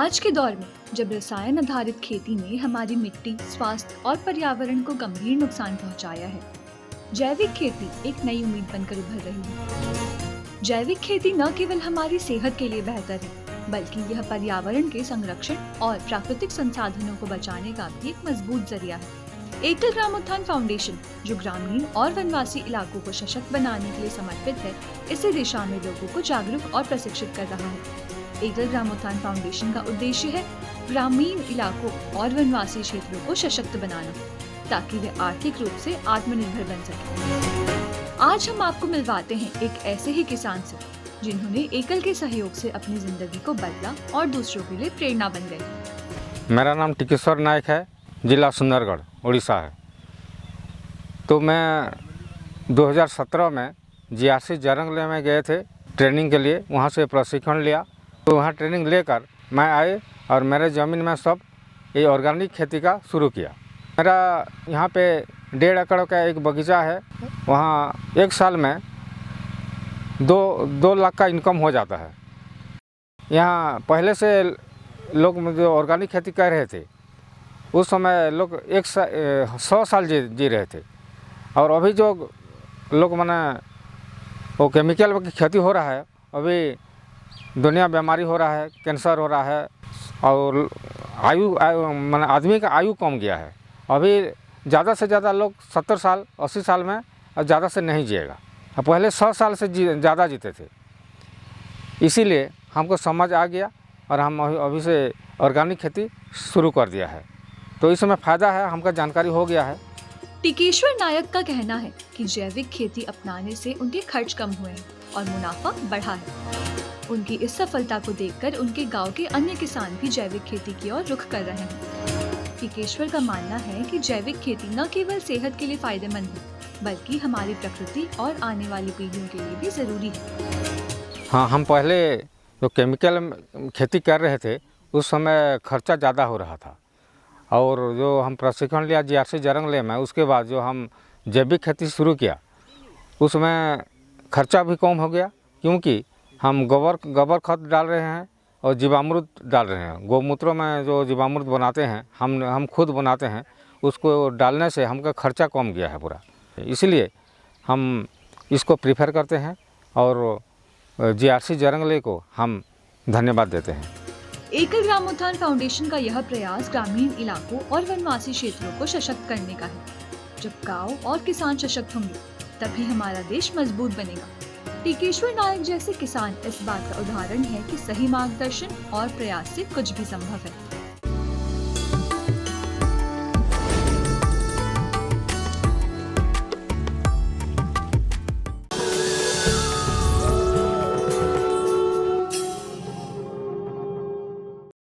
आज के दौर में जब रसायन आधारित खेती ने हमारी मिट्टी, स्वास्थ्य और पर्यावरण को गंभीर नुकसान पहुंचाया है, जैविक खेती एक नई उम्मीद बनकर उभर रही है। जैविक खेती न केवल हमारी सेहत के लिए बेहतर है, बल्कि यह पर्यावरण के संरक्षण और प्राकृतिक संसाधनों को बचाने का भी एक मजबूत जरिया है। एकल ग्राम उत्थान फाउंडेशन, जो ग्रामीण और वनवासी इलाकों को सशक्त बनाने के लिए समर्पित है, इसी दिशा में लोगों को जागरूक और प्रशिक्षित कर रहा है। एकल ग्राम उत्थान फाउंडेशन का उद्देश्य है ग्रामीण इलाकों और वनवासी क्षेत्रों को सशक्त बनाना, ताकि वे आर्थिक रूप से आत्मनिर्भर बन सकें। आज हम आपको मिलवाते हैं एक ऐसे ही किसान से, जिन्होंने एकल के सहयोग से अपनी जिंदगी को बदला और दूसरों के लिए प्रेरणा बन गए। मेरा नाम टिकेश्वर नायक है, जिला सुंदरगढ़, उड़ीसा है। तो मैं 2017 में GRC जरंगले में गए थे ट्रेनिंग के लिए, वहाँ से प्रशिक्षण लिया। तो वहाँ ट्रेनिंग लेकर मैं आए और मेरे ज़मीन में सब ये ऑर्गेनिक खेती का शुरू किया। मेरा यहाँ पे 1.5 एकड़ का एक बगीचा है, वहाँ एक साल में 2 लाख का इनकम हो जाता है। यहाँ पहले से लोग जो ऑर्गेनिक खेती कर रहे थे, उस समय लोग 100 साल जी रहे थे, और अभी जो लोग माने वो केमिकल की खेती हो रहा है, अभी दुनिया बीमारी हो रहा है, कैंसर हो रहा है, और आयु माने आदमी का आयु कम गया है। अभी ज़्यादा से ज़्यादा लोग 70 साल 80 साल में और ज़्यादा से नहीं जिएगा। पहले 100 साल से ज़्यादा जीते थे। इसीलिए हमको समझ आ गया और हम अभी से ऑर्गेनिक खेती शुरू कर दिया है। तो इसमें फ़ायदा है, हमको जानकारी हो गया है। टिकेश्वर नायक का कहना है कि जैविक खेती अपनाने से उनके खर्च कम हुए हैं और मुनाफा बढ़ा है। उनकी इस सफलता को देखकर उनके गांव के अन्य किसान भी जैविक खेती की ओर रुख कर रहे हैं। टिकेश्वर का मानना है कि जैविक खेती न केवल सेहत के लिए फायदेमंद है, बल्कि हमारी प्रकृति और आने वाली पीढ़ियों के लिए भी जरूरी है। हाँ, हम पहले जो केमिकल खेती कर रहे थे, उस समय खर्चा ज़्यादा हो रहा था, और जो हम प्रशिक्षण लिया GRC जरंगले में, उसके बाद जो हम जैविक खेती शुरू किया, उसमें खर्चा भी कम हो गया, क्योंकि हम गोबर खाद डाल रहे हैं और जीवामृत डाल रहे हैं। गौमूत्रों में जो जीवामृत बनाते हैं, हम खुद बनाते हैं, उसको डालने से हमका खर्चा कम गया है पूरा। इसलिए हम इसको प्रीफर करते हैं और GRC जरंगले को हम धन्यवाद देते हैं। एकल ग्राम उत्थान फाउंडेशन का यह प्रयास ग्रामीण इलाकों और वनवासी क्षेत्रों को सशक्त करने का है। जब गांव और किसान सशक्त होंगे, तभी हमारा देश मजबूत बनेगा। टिकेश्वर नायक जैसे किसान इस बात का उदाहरण है कि सही मार्गदर्शन और प्रयास से कुछ भी संभव है।